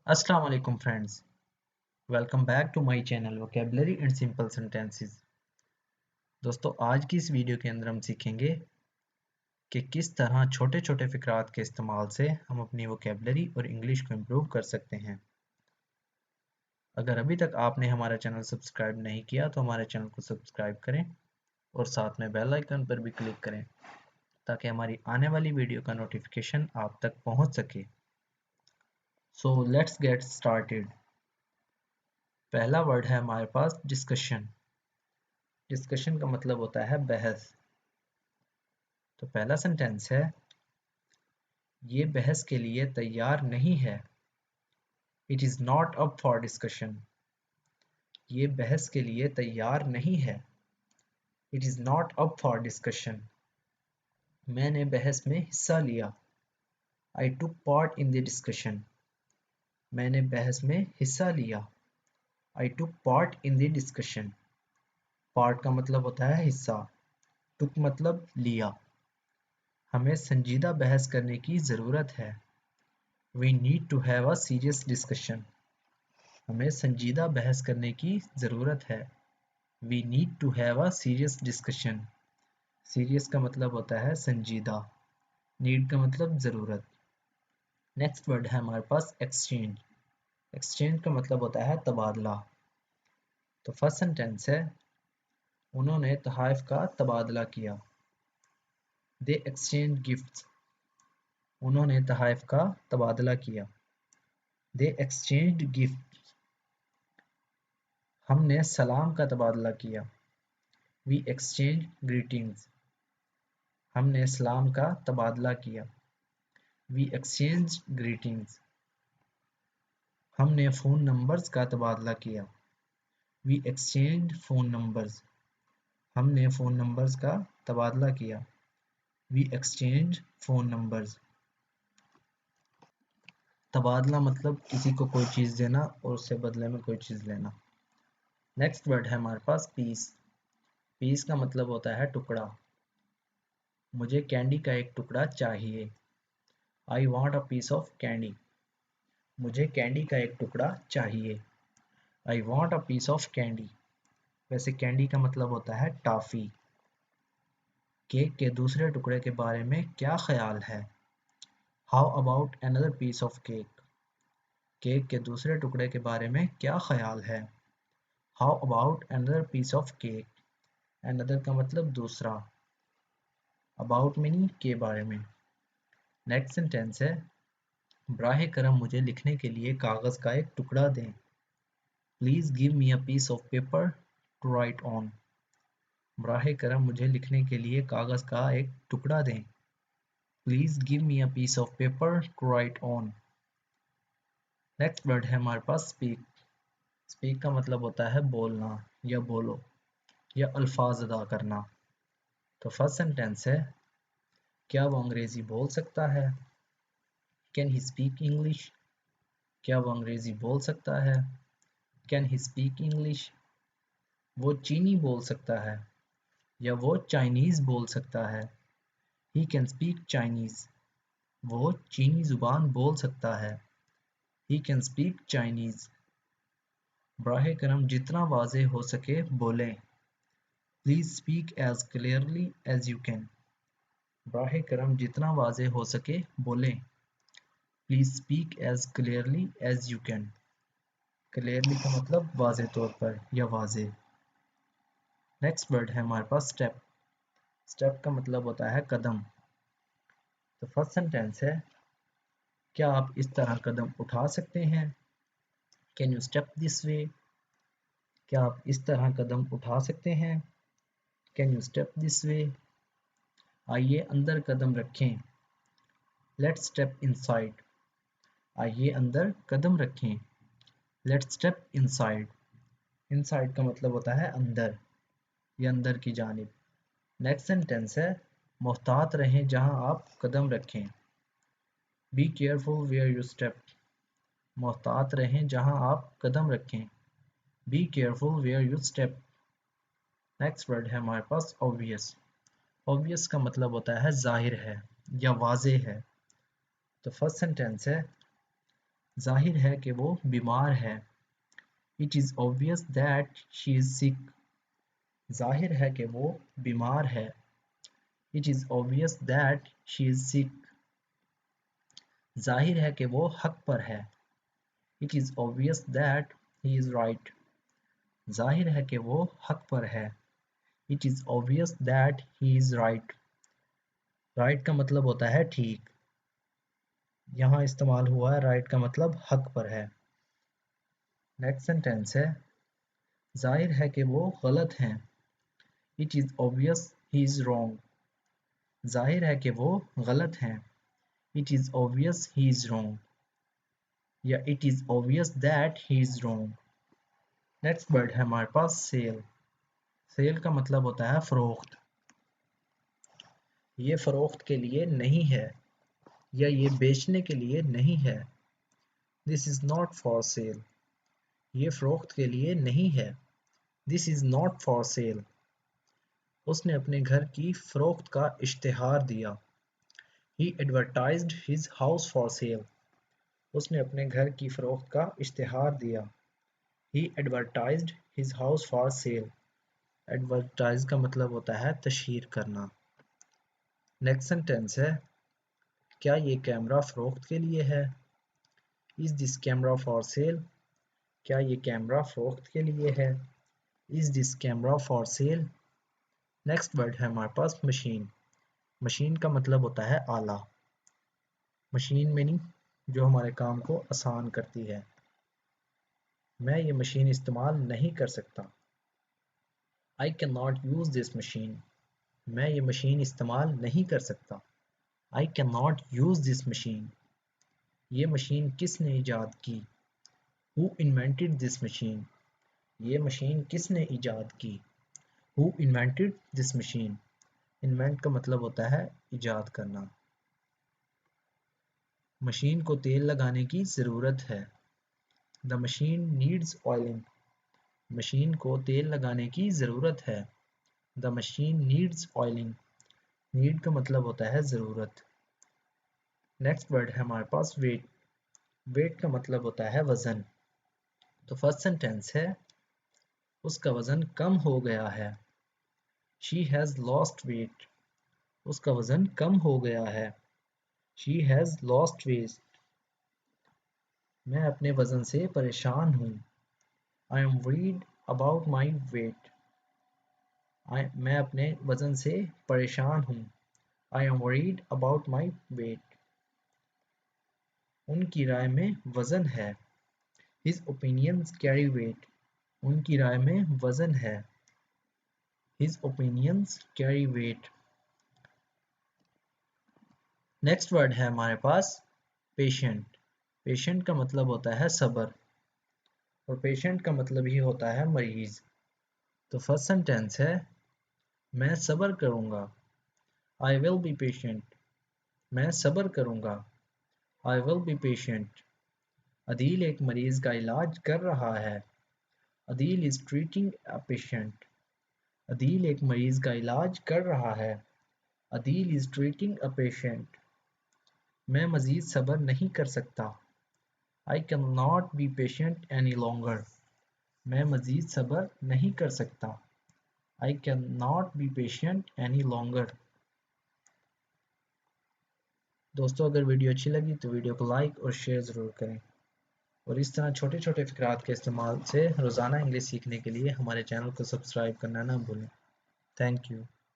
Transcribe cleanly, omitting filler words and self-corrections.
अस्सलाम वालेकुम friends, welcome back to my channel vocabulary and simple sentences. दोस्तों, आज की इस वीडियो के अंदर हम सीखेंगे कि किस तरह छोटे छोटे फ़िक्रात के इस्तेमाल से हम अपनी वोकेबलरी और इंग्लिश को इम्प्रूव कर सकते हैं। अगर अभी तक आपने हमारा चैनल सब्सक्राइब नहीं किया तो हमारे चैनल को सब्सक्राइब करें और साथ में बेल आइकन पर भी क्लिक करें ताकि हमारी आने वाली वीडियो का नोटिफिकेशन आप तक पहुंच सके। So let's get started. पहला वर्ड है हमारे पास डिस्कशन। डिस्कशन का मतलब होता है बहस। तो पहला सेंटेंस है, ये बहस के लिए तैयार नहीं है। It is not up for discussion. ये बहस के लिए तैयार नहीं है। It is not up for discussion. मैंने बहस में हिस्सा लिया। I took part in the discussion. मैंने बहस में हिस्सा लिया। I took part in the discussion. Part का मतलब होता है हिस्सा। टुक मतलब लिया। हमें संजीदा बहस करने की ज़रूरत है। We need to have a serious discussion. हमें संजीदा बहस करने की ज़रूरत है। We need to have a serious discussion. Serious का मतलब होता है संजीदा। नीड का मतलब ज़रूरत। नेक्स्ट वर्ड है हमारे पास एक्सचेंज। एक्सचेंज का मतलब होता है तबादला। तो फर्स्ट सेंटेंस है, उन्होंने तोहफ़ का तबादला किया। They exchange gifts. उन्होंने तोहफ़ का तबादला किया। They exchange gifts. हमने सलाम का तबादला किया। We exchange greetings. हमने सलाम का तबादला किया। We exchange greetings. हमने फ़ोन नंबर्स का तबादला किया। We exchange phone numbers. हमने फ़ोन नंबर्स का तबादला किया। We exchange phone numbers. तबादला मतलब किसी को कोई चीज़ देना और उससे बदले में कोई चीज़ लेना। नेक्स्ट वर्ड है हमारे पास पीस। पीस का मतलब होता है टुकड़ा। मुझे कैंडी का एक टुकड़ा चाहिए। I want a piece of candy. मुझे कैंडी का एक टुकड़ा चाहिए। I want a piece of candy. वैसे कैंडी का मतलब होता है टॉफ़ी। केक के दूसरे टुकड़े के बारे में क्या ख्याल है? How about another piece of cake? Cake के दूसरे टुकड़े के बारे में क्या ख्याल है? How about another piece of cake? Another का मतलब दूसरा। अबाउट मीनिंग के बारे में। नेक्स्ट सेंटेंस है, बराहे करम मुझे लिखने के लिए कागज़ का एक टुकड़ा दें। Please give me a piece of paper to write on. बराहे करम मुझे लिखने के लिए कागज़ का एक टुकड़ा दें। Please give me a piece of paper to write on. Next word है हमारे पास स्पीक। स्पीक का मतलब होता है बोलना या बोलो या अल्फाज अदा करना। तो फर्स्ट सेंटेंस है, क्या वो अंग्रेज़ी बोल सकता है? Can he speak English? क्या वो अंग्रेज़ी बोल सकता है? Can he speak English? वो चीनी बोल सकता है या वो चाइनीज़ बोल सकता है। He can speak Chinese. वो चीनी ज़ुबान बोल सकता है। He can speak Chinese. बराहे करम जितना वाज़ेह हो सके बोलें। Please speak as clearly as you can. बराहे करम जितना वाज़ेह हो सके बोलें। Please speak as clearly as you can. Clearly का मतलब वाज़ेह तौर पर या वाज़ेह। नेक्स्ट वर्ड है हमारे पास स्टेप। स्टेप का मतलब होता है कदम। तो फर्स्ट सेंटेंस है, क्या आप इस तरह कदम उठा सकते हैं? Can you step this way? क्या आप इस तरह कदम उठा सकते हैं? Can you step this way? आइए अंदर कदम रखें। Let's step inside. आइए अंदर कदम रखें। Let's step inside. इनसाइड का मतलब होता है अंदर या अंदर की जानिब। नेक्स्ट सेंटेंस है, मोहतात रहें जहां आप कदम रखें। Be careful where you step. मोहतात रहें जहां आप कदम रखें। Be careful where you step. Next word है हमारे पास ऑब्वियस। ऑब्वियस का मतलब होता है जाहिर है या वाज़ेह है। तो फर्स्ट सेंटेंस है, जाहिर है कि वो बीमार है। It is obvious that she is sick. जाहिर है कि वो बीमार है। It is obvious that she is sick. जाहिर है कि वो हक पर है। It is obvious that he is right. जाहिर है कि वो हक पर है। It is obvious that he is right. Right का मतलब होता है ठीक। यहाँ इस्तेमाल हुआ है right का मतलब हक पर है। नेक्स्ट सेंटेंस है जाहिर है कि वो गलत हैं। It is obvious he is wrong. जाहिर है कि वो गलत हैं। It is obvious he is wrong. या it is obvious that he is wrong. Next word है हमारे पास सेल। सेल का मतलब होता है फरोख्त। ये फरोख्त के लिए नहीं है या ये बेचने के लिए नहीं है। This is not for sale. ये फरोख्त के लिए नहीं है। This is not for sale. उसने अपने घर की फरोख्त का इश्तिहार दिया। He advertised his house for sale. उसने अपने घर की फरोख्त का इश्तिहार दिया। He advertised his house for sale. Advertise का मतलब होता है तशहीर करना। नेक्स्ट सेंटेंस है क्या ये कैमरा फरोख्त के लिए है। Is this camera for sale? क्या ये कैमरा फरोख्त के लिए है। Is this camera for sale? Next word है हमारे पास मशीन। मशीन का मतलब होता है आला। मशीन मीनिंग जो हमारे काम को आसान करती है। मैं ये मशीन इस्तेमाल नहीं कर सकता। I cannot use this machine. मैं ये मशीन इस्तेमाल नहीं कर सकता। I cannot use this machine. ये मशीन किसने इजाद की। Who invented this machine? ये मशीन किसने इजाद की। Who invented this machine? Invent का मतलब होता है इजाद करना। मशीन को तेल लगाने की ज़रूरत है। The machine needs oiling. Machine को तेल लगाने की ज़रूरत है। The machine needs oiling. Need का मतलब होता है ज़रूरत। नेक्स्ट वर्ड है हमारे पास वेट। वेट का मतलब होता है वज़न। तो फर्स्ट सेंटेंस है उसका वज़न कम हो गया है। She has lost weight. उसका वज़न कम हो गया है। She has lost weight. मैं अपने वज़न से परेशान हूँ। I am worried about my weight. मैं अपने वज़न से परेशान हूँ। I am worried about my weight. उनकी राय में वज़न है। His opinions carry weight. उनकी राय में वज़न है। His opinions carry weight. Next word है हमारे पास पेशेंट। पेशेंट का मतलब होता है सब्र और पेशेंट का मतलब ही होता है मरीज। तो फर्स्ट सेंटेंस है मैं सब्र करूँगा। I will be patient. मैं सब्र करूँगा। I will be patient. Adeel एक मरीज का इलाज कर रहा है। Adeel is treating a patient. Adeel एक मरीज का इलाज कर रहा है। Adeel is treating a patient. मैं मज़ीद सब्र नहीं कर सकता। I cannot be patient any longer. मैं मज़ीद सब्र नहीं कर सकता। I cannot be patient any longer. दोस्तों अगर वीडियो अच्छी लगी तो वीडियो को लाइक और शेयर ज़रूर करें और इस तरह छोटे छोटे फ़िक्रात के इस्तेमाल से रोज़ाना इंग्लिश सीखने के लिए हमारे चैनल को सब्सक्राइब करना ना भूलें। Thank you.